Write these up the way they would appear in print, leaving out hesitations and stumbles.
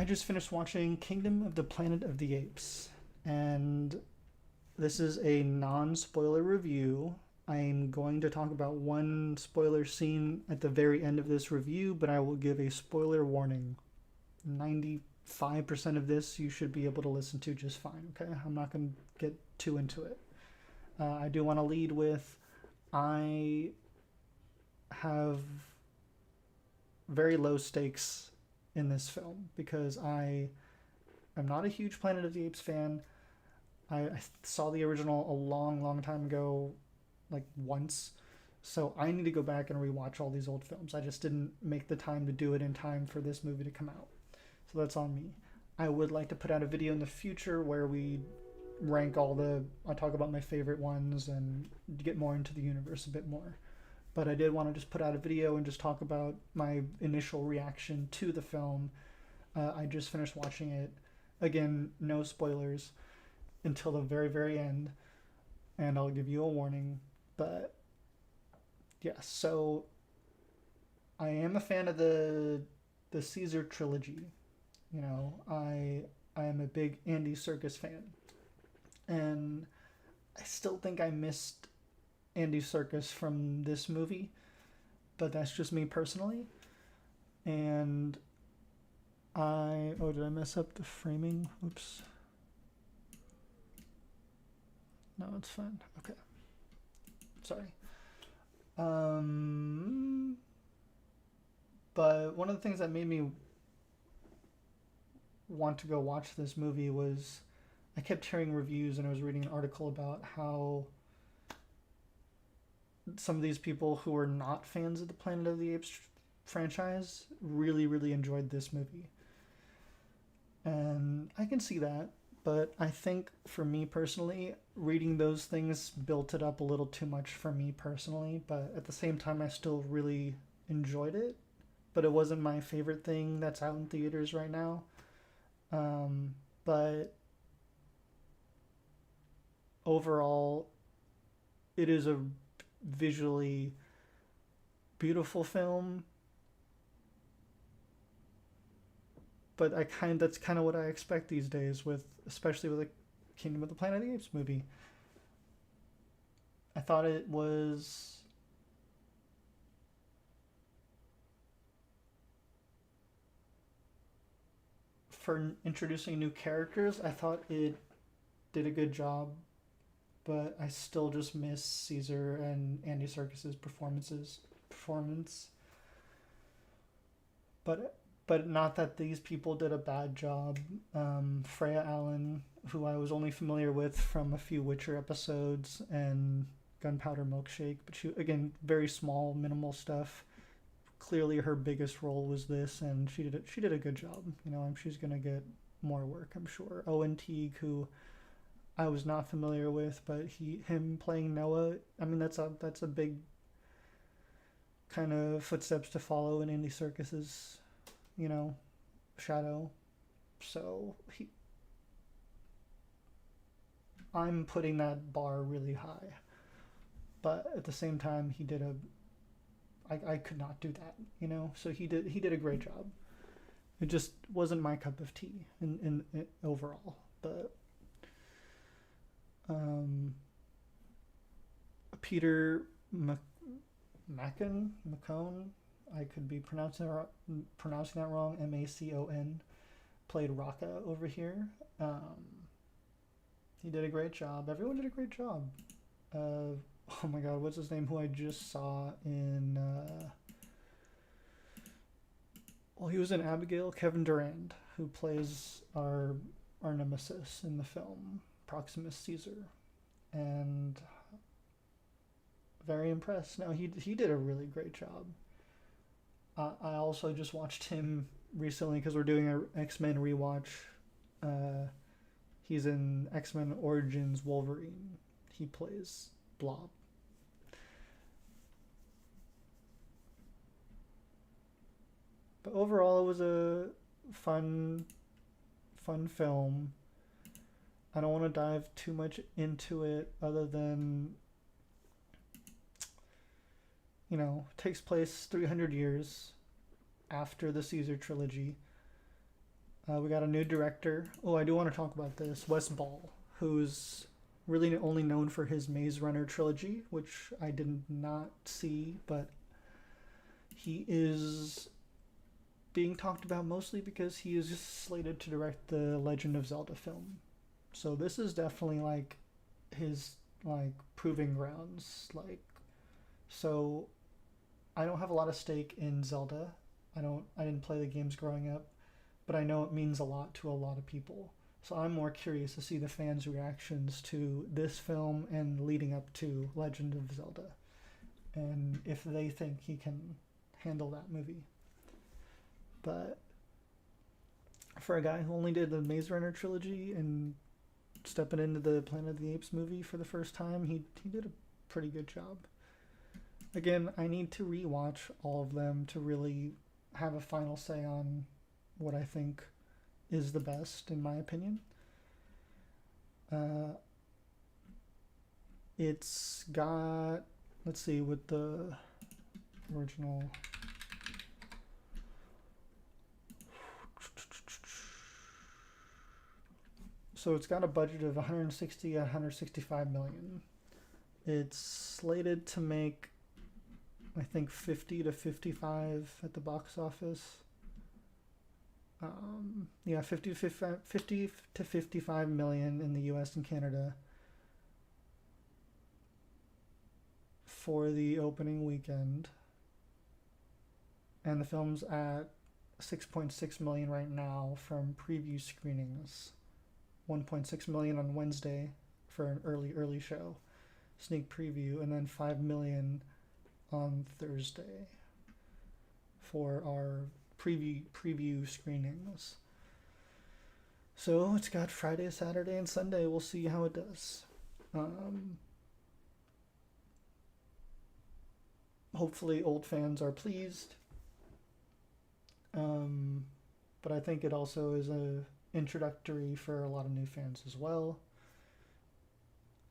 I just finished watching Kingdom of the Planet of the Apes, and this is a non spoiler review. I'm going to talk about one spoiler scene at the very end of this review, but I will give a spoiler warning. 95% of this you should be able to listen to just fine, okay? I'm not going to get too into it. I do want to lead with I have very low stakes in this film because I am not a huge Planet of the Apes fan. I saw the original a long, long time ago, like once. So I need to go back and rewatch all these old films. I just didn't make the time to do it in time for this movie to come out. So that's on me. I would like to put out a video in the future where we rank I talk about my favorite ones and get more into the universe a bit more. But I did want to just put out a video and just talk about my initial reaction to the film. I just finished watching it. Again, no spoilers until the very, very end. And I'll give you a warning. But yes, so I am a fan of the Caesar trilogy. You know, I am a big Andy Serkis fan. And I still think I missed Andy Serkis from this movie, but that's just me personally. And did I mess up the framing? Oops. No, it's fine. Okay. Sorry. But one of the things that made me want to go watch this movie was I kept hearing reviews and I was reading an article about how some of these people who are not fans of the Planet of the Apes franchise really, really enjoyed this movie. And I can see that, but I think for me personally, reading those things built it up a little too much for me personally, but at the same time, I still really enjoyed it. But it wasn't my favorite thing that's out in theaters right now. But overall, it is a visually beautiful film, but that's kind of what I expect these days with especially with the Kingdom of the Planet of the Apes movie. I thought it was for introducing new characters, I thought it did a good job, but I still just miss Caesar and Andy Serkis's performance. But not that these people did a bad job. Freya Allen, who I was only familiar with from a few Witcher episodes and Gunpowder Milkshake, but she again very small, minimal stuff. Clearly, her biggest role was this, and she did a good job. You know, she's gonna get more work, I'm sure. Owen Teague, who I was not familiar with, but him playing Noah, I mean that's a big kind of footsteps to follow in Andy Serkis's, you know, shadow. So I'm putting that bar really high. But at the same time I could not do that, you know. So he did a great job. It just wasn't my cup of tea in overall. But Peter McCone, I could be pronouncing that wrong. Macon played Raka over here. He did a great job. Everyone did a great job. Oh my God, what's his name? Who I just saw in. Well, he was in Abigail. Kevin Durand, who plays our nemesis in the film Proximus Caesar, and very impressed. No, he did a really great job. I also just watched him recently because we're doing an X-Men rewatch. He's in X-Men Origins Wolverine. He plays Blob. But overall, it was a fun film. I don't want to dive too much into it other than, you know, it takes place 300 years after the Caesar trilogy. We got a new director. Oh, I do want to talk about this. Wes Ball, who's really only known for his Maze Runner trilogy, which I did not see, but he is being talked about mostly because he is just slated to direct the Legend of Zelda film. So this is definitely like his like proving grounds. Like, so I don't have a lot of stake in Zelda. I didn't play the games growing up, but I know it means a lot to a lot of people. So I'm more curious to see the fans' reactions to this film and leading up to Legend of Zelda, and if they think he can handle that movie. But for a guy who only did the Maze Runner trilogy and stepping into the Planet of the Apes movie for the first time, he did a pretty good job. Again, I need to rewatch all of them to really have a final say on what I think is the best, in my opinion. It's got, let's see, with the original. So it's got a budget of 165 million. It's slated to make, I think, 50 to 55 at the box office. Yeah, 50 to 55 million in the US and Canada for the opening weekend. And the film's at 6.6 million right now from preview screenings. 1.6 million on Wednesday for an early show, sneak preview, and then 5 million on Thursday for our preview screenings. So it's got Friday, Saturday, and Sunday. We'll see how it does. Hopefully old fans are pleased. But I think it also is a introductory for a lot of new fans as well.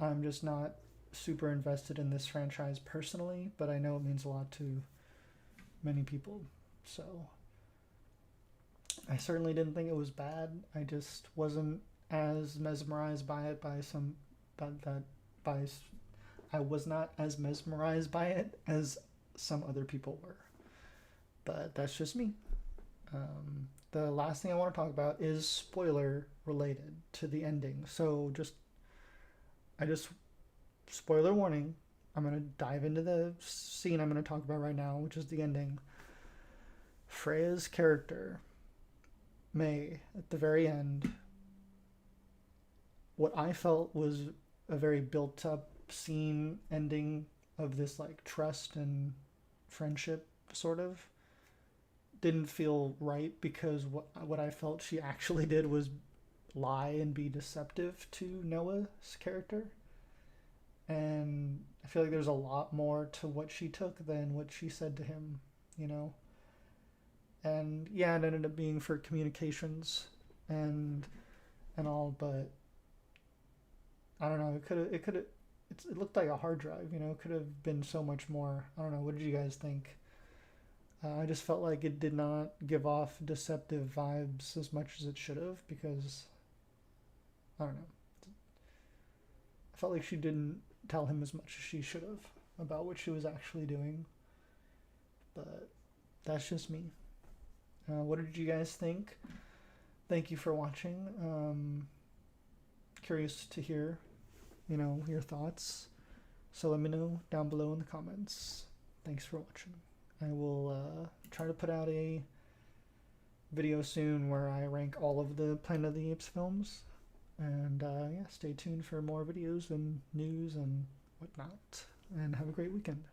I'm just not super invested in this franchise personally, but I know it means a lot to many people. So I certainly didn't think it was bad. I just wasn't as mesmerized by it I was not as mesmerized by it as some other people were. But that's just me. The last thing I want to talk about is spoiler related to the ending. So spoiler warning. I'm going to dive into the scene I'm going to talk about right now, which is the ending. Freya's character, May, at the very end, what I felt was a very built up scene ending of this like trust and friendship sort of didn't feel right, because what I felt she actually did was lie and be deceptive to Noah's character. And I feel like there's a lot more to what she took than what she said to him, you know? And yeah, it ended up being for communications and all, but I don't know, it looked like a hard drive, you know, it could have been so much more. I don't know, what did you guys think? I just felt like it did not give off deceptive vibes as much as it should have, because I don't know. I felt like she didn't tell him as much as she should have about what she was actually doing. But that's just me. What did you guys think? Thank you for watching. Curious to hear, your thoughts. So let me know down below in the comments. Thanks for watching. I will try to put out a video soon where I rank all of the Planet of the Apes films. And yeah, stay tuned for more videos and news and whatnot. And have a great weekend.